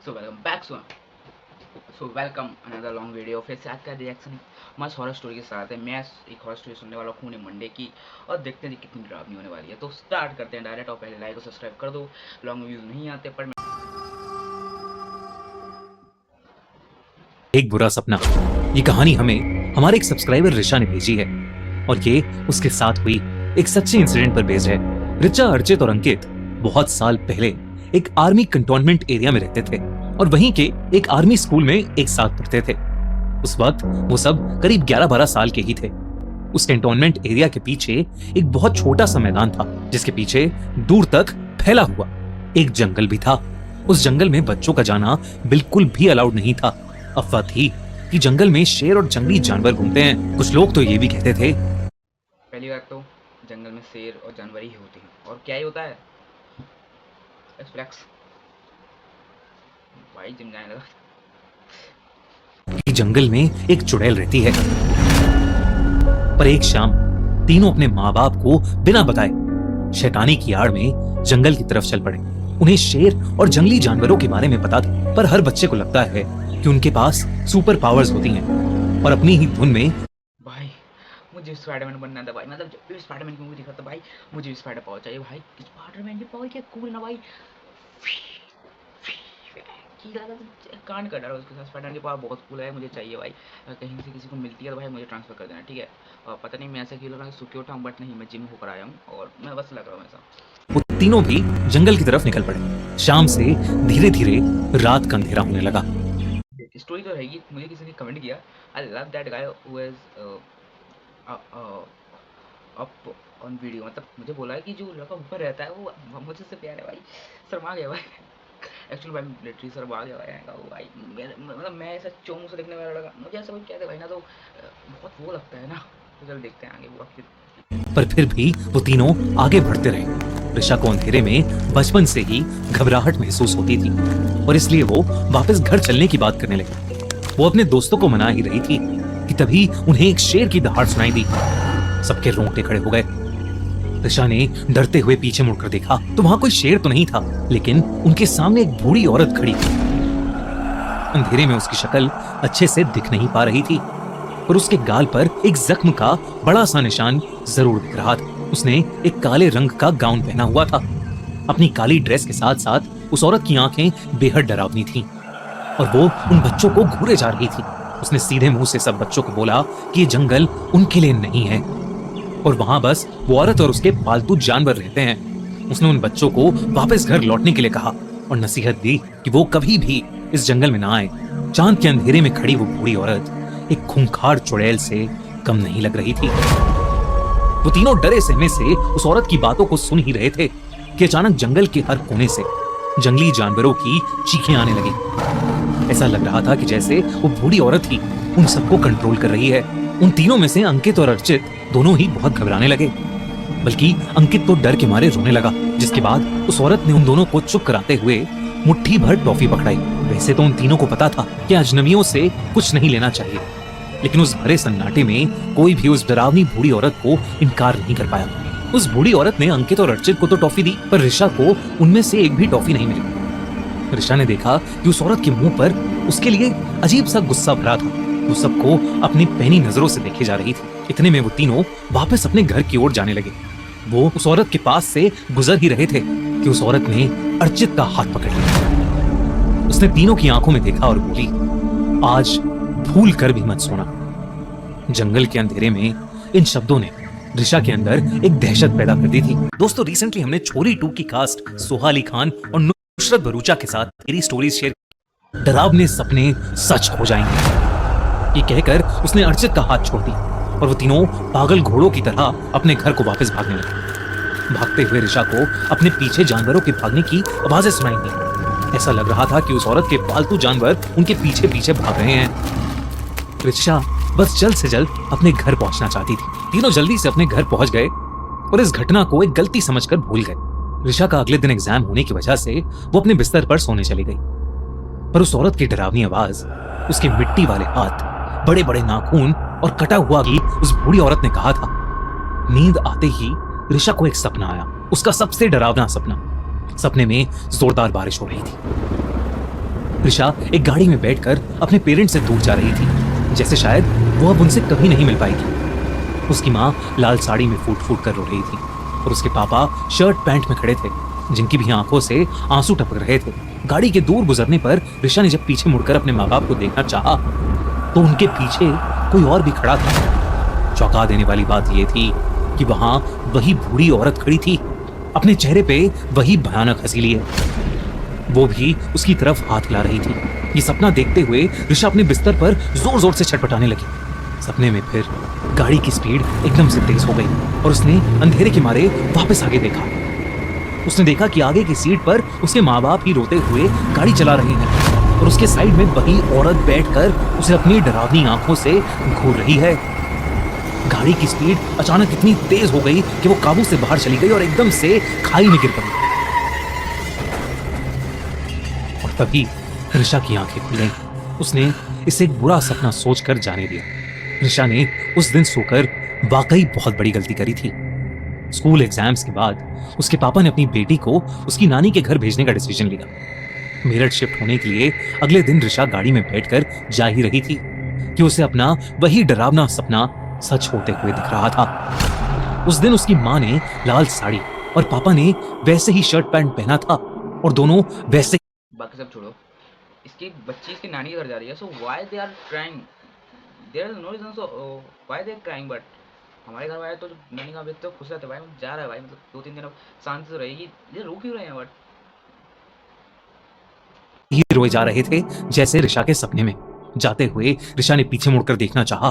So welcome back so welcome another long video. फिर से आज का रिएक्शन मस्त हॉरर स्टोरी के साथ है। मैं एक हॉरर स्टोरी सुनने वाला हूँ मंडे की, और देखते हैं कितनी डरावनी होने वाली है। तो स्टार्ट करते हैं डायरेक्ट। और पहले लाइक और सब्सक्राइब कर दो। लॉन्ग व्यूज नहीं आते पर एक बुरा सपना। ये कहानी हमें हमारे एक सब्सक्राइबर ऋषा ने भेजी है, और ये उसके साथ हुई एक सच्चे इंसिडेंट पर बेस्ड है। ऋचा, अर्चित और अंकित बहुत साल पहले एक आर्मी कंटोनमेंट एरिया में रहते थे और वहीं के एक आर्मी स्कूल में एक साथ पढ़ते थे। उस वक्त वो सब करीब 11-12 साल के ही थे। उस कंटोनमेंट एरिया के पीछे एक बहुत छोटा सा मैदान था, जिसके पीछे दूर तक फैला हुआ एक जंगल भी था। उस जंगल में बच्चों का जाना बिल्कुल भी अलाउड नहीं था। अफवाह थी कि जंगल में शेर और जंगली जानवर घूमते हैं। कुछ लोग तो ये भी कहते थे, पहली बात तो जंगल में शेर और जानवर ही होते हैं, और क्या ही होता है। फ्लैक्स भाई जिम जाने लगा। कि जंगल में एक चुड़ैल रहती है। पर एक शाम तीनों अपने माँ बाप को बिना बताए शैतानी की आड़ में जंगल की तरफ चल पड़े। उन्हें शेर और जंगली जानवरों के बारे में पता था, पर हर बच्चे को लगता है कि उनके पास सुपर पावर्स होती हैं और अपनी ही धुन में भाई मुझे स्पाइडरमैन बनना था भाई। मतलब जब भी स्पाइडरमैन की मूवी दिखा था भाई, मुझे स्पाइडर पावर चाहिए भाई। स्पाइडरमैन की पावर क्या कूल ना भाई। कांड कर डाला उसके साथ। स्पाइडरमैन की पावर बहुत कूल है, मुझे चाहिए भाई। कहीं से किसी को मिलती है तो भाई मुझे ट्रांसफर कर देना, ठीक है। और पता नहीं मैं ऐसा क्यों लग रहा है, सुखी उठा हूँ, बट नहीं, मैं जिम होकर आया हूँ और मैं बस लग रहा हूँ ऐसा। वो तीनों भी जंगल की तरफ निकल पड़े। शाम से धीरे धीरे रात का अंधेरा होने लगा। स्टोरी तो रहेगी। मुझे किसी ने कमेंट किया, I love that guy who is up on video. मतलब मुझे बोला है कि जो लड़का ऊपर रहता है वो मुझे से प्यार है भाई। शर्मा गया भाई। एक्चुअली भाई लिटरली शर्मा गया भाई। मतलब मैं ऐसा चोमू से देखने वाला लगा, मुझे ऐसा कोई कहते भाई ना तो बहुत वो लगता है ना। तो चल देखते हैं आगे वो आपके। पर फिर भी वो तीनों आगे बढ़ते रहे। ऋषा को अंधेरे में बचपन से ही घबराहट महसूस होती थी, और इसलिए वो वापस घर चलने की बात करने लगी। वो अपने दोस्तों को मना ही रही थी कि तभी उन्हें एक शेर की दहाड़ सुनाई दी। सबके रोंगटे खड़े हो गए। ऋषा ने डरते हुए पीछे मुड़कर देखा तो वहां कोई शेर तो नहीं था, लेकिन उनके सामने एक बूढ़ी औरत खड़ी थी। अंधेरे में उसकी शक्ल अच्छे से दिख नहीं पा रही थी, और उसके गाल पर एक जख्म का बड़ा सा निशान जरूर दिख रहा था। उसने एक काले रंग का गाउन पहना हुआ था। अपनी काली ड्रेस के साथ साथ उस औरत की आंखें बेहद डरावनी थीं, और वो उन बच्चों को घूरे जा रही थी। उसने सीधे मुंह से सब बच्चों को बोला कि ये जंगल उनके लिए नहीं है, और वहां बस वो औरत और उसके पालतू जानवर रहते हैं। उसने उन बच्चों को वापस घर लौटने के लिए कहा और नसीहत दी कि वो कभी भी इस जंगल में ना आए। चांद के अंधेरे में खड़ी वो बूढ़ी औरत एक खूंखार चुड़ैल से कम नहीं लग रही थी। वो तीनों डरे सहमे से उस औरत की बातों को सुन ही रहे थे कि अचानक जंगल के हर कोने से जंगली जानवरों की चीखें आने लगी। ऐसा लग रहा था कि जैसे वो बूढ़ी औरत ही उन सबको कंट्रोल कर रही है। उन तीनों में से अंकित और अर्चित दोनों ही बहुत घबराने लगे, बल्कि अंकित तो डर के मारे रोने लगा। जिसके बाद उस औरत ने उन दोनों को चुप कराते हुए मुट्ठी भर टॉफी पकड़ाई। वैसे तो उन तीनों को पता था कि अजनबियों से कुछ नहीं लेना चाहिए, लेकिन उस भरे सन्नाटे में कोई भी उस डरावनी बूढ़ी औरत को इनकार नहीं कर पाया। उस बूढ़ी औरत ने अंकित और अर्चित को तो टॉफी दी, पर ऋषा को उनमें से एक भी टॉफी नहीं मिली। ऋषा ने देखा कि उस औरत के मुंह पर उसके लिए अजीब सा गुस्सा भरा था। वो सबको अपनी पैनी नजरों से देखे जा रही थी। इतने में वो तीनों वापस अपने घर की ओर जाने लगे। वो उस औरत के पास से गुजर ही रहे थे कि उस औरत ने अर्चित का हाथ पकड़ लिया। उसने तीनों की आंखों में देखा और बोली, आज भूल कर भी मत सोना। जंगल के अंधेरे में इन शब्दों ने ऋषा के अंदर एक दहशत पैदा कर दी थी। दोस्तों, रिसेंटली हमने छोरी 2 की कास्ट सोहा अली खान और नुसरत भरूचा के साथ मेरी स्टोरीज शेयर। डरावने सपने सच हो जाएंगे, ये कहकर उसने अर्चित का हाथ छोड़ दी, और वो तीनों पागल घोड़ों की तरह अपने घर को वापस भागने लगे। भागते हुए ऋषा को अपने पीछे जानवरों के भागने की आवाजें सुनाई दी। ऐसा लग रहा था कि उस औरत के पालतू जानवर उनके पीछे पीछे भाग रहे हैं। ऋषा बस जल्द से जल्द अपने घर पहुंचना चाहती थी। तीनों जल्दी से अपने घर पहुंच गए और इस घटना को एक गलती समझकर भूल गए। ऋषा का अगले दिन एग्जाम होने की वजह से वो अपने बिस्तर पर सोने चली गई, पर उस औरत की डरावनी आवाज, उसके मिट्टी वाले हाथ, बड़े बड़े नाखून और कटा हुआ कि उस बूढ़ी औरत ने कहा था। नींद आते ही ऋषा को एक सपना आया, उसका सबसे डरावना सपना। सपने में जोरदार बारिश हो रही थी। ऋषा एक गाड़ी में बैठकर अपने पेरेंट्स से दूर जा रही थी, जैसे शायद वो अब उनसे कभी नहीं मिल पाएगी। उसकी माँ लाल साड़ी में फूट फूट कर रो रही थी और उसके पापा शर्ट पैंट में खड़े थे, जिनकी भी आंखों से आंसू टपक रहे थे। गाड़ी के दूर गुजरने पर ऋषा ने जब पीछे मुड़कर अपने माँ बाप को देखना चाहा तो उनके पीछे कोई और भी खड़ा था। चौंका देने वाली बात यह थी कि वहां वही बूढ़ी औरत खड़ी थी, अपने चेहरे पे वही भयानक हंसी लिए, वो भी उसकी तरफ हाथ हिला रही थी। ये सपना देखते हुए ऋषा अपने बिस्तर पर जोर जोर से छटपटाने लगी। सपने में फिर गाड़ी की स्पीड एकदम से तेज हो गई और उसने अंधेरे के मारे वापस आगे देखा। उसने देखा कि आगे की सीट पर उसके माँ बाप ही रोते हुए गाड़ी चला रहे हैं और उसके साइड में वही औरत बैठकर उसे अपनी डरावनी आंखों से घूर रही है। गाड़ी की स्पीड अचानक इतनी तेज हो गई कि वो काबू से बाहर चली गई और एकदम से खाई में गिर पड़ी। और तभी ऋषा की आंखें खुल गईं। उसने इसे एक बुरा सपना सोचकर जाने दिया। ऋषा ने उस दिन सोकर वाकई बहुत बड़ी गलती करी थी। स्कूल एग्जाम्स के बाद उसके पापा ने अपनी बेटी को उसकी नानी के घर भेजने का डिसीजन लिया। मेरठ शिफ्ट होने के लिए अगले दिन ऋषा गाड़ी में बैठकर जा ही रही थी कि उसे अपना वही डरावना सपना सच होते हुए दिख रहा था। उस दिन उसकी माँ ने लाल साड़ी और पापा ने वैसे ही शर्ट पैंट पहना था और दोनों वैसे। बाकी सब छोड़ो, इसकी बच्ची इसकी नानी के घर जा रही है, so why they are crying? There is no reason, so why they crying? But हमारे घर वाले तो नानी का तो खुश रहते भाई, जा रहा है भाई, मतलब 2-3 दिन अब शांति से रहेगी, ये रो क्यों रहे हैं? बट ही रोए जा रहे थे जैसे ऋषा के सपने में। जाते हुए ऋषा ने पीछे मुड़कर देखना चाहा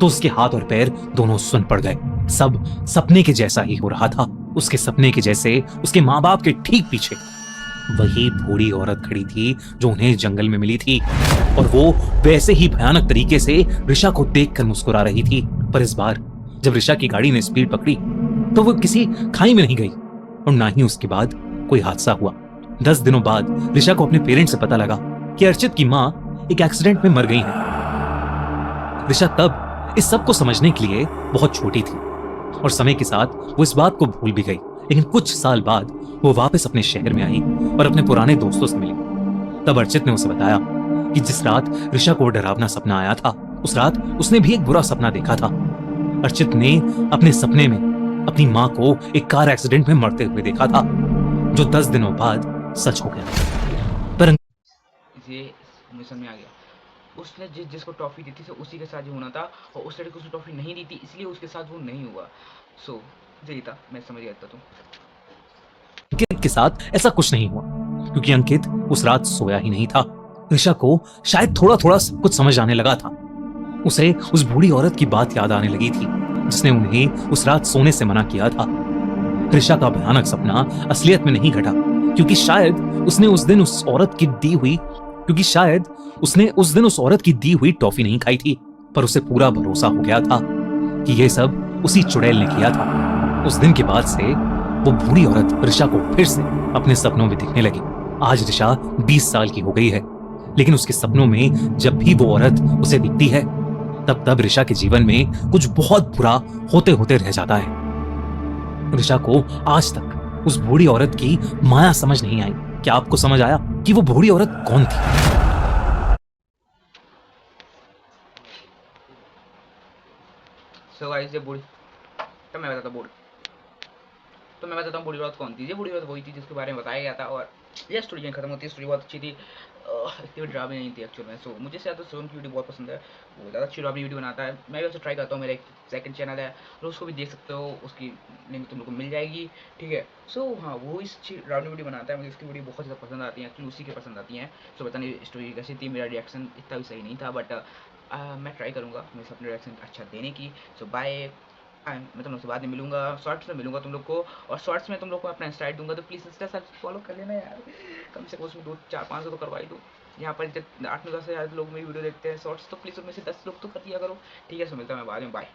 तो उसके हाथ और पैर दोनों सुन पड़ गए। सब सपने के जैसा ही हो रहा था। उसके सपने के जैसे उसके माँ बाप के ठीक पीछे वही बूढ़ी औरत खड़ी थी जो उन्हें जंगल में मिली थी और वो वैसे ही भयानक तरीके से ऋषा को देखकर मुस्कुरा रही थी। पर इस बार जब ऋषा की गाड़ी ने स्पीड पकड़ी तो वो किसी खाई में नहीं गई और ना ही उसके बाद कोई हादसा हुआ। 10 दिनों बाद ऋषा को अपने पेरेंट्स से पता लगा कि अर्चित की माँ एक एक्सीडेंट में मर गई है। ऋषा तब इस सब को समझने के लिए बहुत छोटी थी और समय के साथ वो इस बात को भूल भी गई। लेकिन कुछ साल बाद वो वापस अपने शहर में आई और अपने पुराने दोस्तों से मिली। तब अर्चित ने उसे बताया कि जिस रात ऋषा को डरावना सपना आया था, उस रात उसने भी एक बुरा सपना देखा था। अर्चित ने अपने सपने में अपनी माँ को एक कार एक्सीडेंट में मरते हुए देखा था, जो 10 दिनों बाद सच हो गया। पर ये मुझे समझ में आ गया, उसने जिसको टॉफी दी थी तो उसी के साथ ही होना था, और उस लड़के को उसने टॉफी नहीं दी थी इसलिए उसके साथ वो नहीं हुआ। सो यही था, मैं समझ गया था। तो अंकित के साथ ऐसा कुछ नहीं हुआ क्योंकि अंकित उस रात सोया ही नहीं था। ऋषा को शायद थोड़ा थोड़ा सब कुछ समझ आने लगा था। उसे उस बूढ़ी औरत की बात याद आने लगी थी जिसने उन्हें उस रात सोने से मना किया था। ऋषा का भयानक सपना असलियत में नहीं घटा क्योंकि शायद उसने उस दिन उस औरत की दी हुई टॉफी नहीं खाई थी। पर उसे पूरा भरोसा हो गया था कि यह सब उसी चुड़ैल ने किया था। उस दिन के बाद से वो बूढ़ी औरत ऋषा को फिर से अपने सपनों में दिखने लगी। आज ऋषा 20 साल की हो गई है, लेकिन उसके सपनों में जब भी वो औरत उसे दिखती है तब ऋषा के जीवन में कुछ बहुत बुरा होते होते रह जाता है। ऋषा को आज तक उस बूढ़ी औरत की माया समझ नहीं आई। क्या आपको समझ आया कि वो बूढ़ी औरत कौन थी? सो गाइस, ये बूढ़ी तो मैं बताता हूँ बूढ़ी औरत कौन थी। ये बूढ़ी औरत वही थी जिसके बारे में बताया गया था, और ये स्टोरी यहीं खत्म होती है। स्टोरी बहुत अच्छी थी, इतनी ड्रामे नहीं थी एक्चुअल में। सो मुझे ज़्यादा सोन की वीडियो बहुत पसंद है, वो ज़्यादा अच्छी ड्रामे वीडियो बनाता है। मैं भी उसे ट्राई करता हूँ, मेरा एक सेकंड चैनल है और उसको भी देख सकते हो, उसकी लिंक तुम लोग को मिल जाएगी, ठीक है। सो हाँ, वो इस ड्रामे वीडियो बनाता है, मुझे उसकी वीडियो बहुत ज़्यादा पसंद आती है, एक्चुअली उसी के पसंद आती हैं। सो पता नहीं स्टोरी कैसी थी, मेरा रिएक्शन इतना भी सही नहीं था, बट मैं ट्राई करूँगा मेरे अपने रिएक्शन अच्छा देने की। सो बाय, मैं तुम लोग से बाद में मिलूंगा, शॉर्ट्स में मिलूंगा तुम लोग को, और शॉर्ट्स में तुम लोग को अपना इंस्टा दूंगा, तो प्लीज़ इंस्टा सर्च फॉलो कर लेना यार। कम से कम उसमें 2-4-5 तो करवा ही दो। यहाँ पर जब 8-9-10 हज़ार लोग मेरी वीडियो देखते हैं शॉर्ट्स, तो प्लीज़ उनमें से 10 लोग तो कर दिया करो, ठीक है। सो मिलता है मैं बाद में, बाय।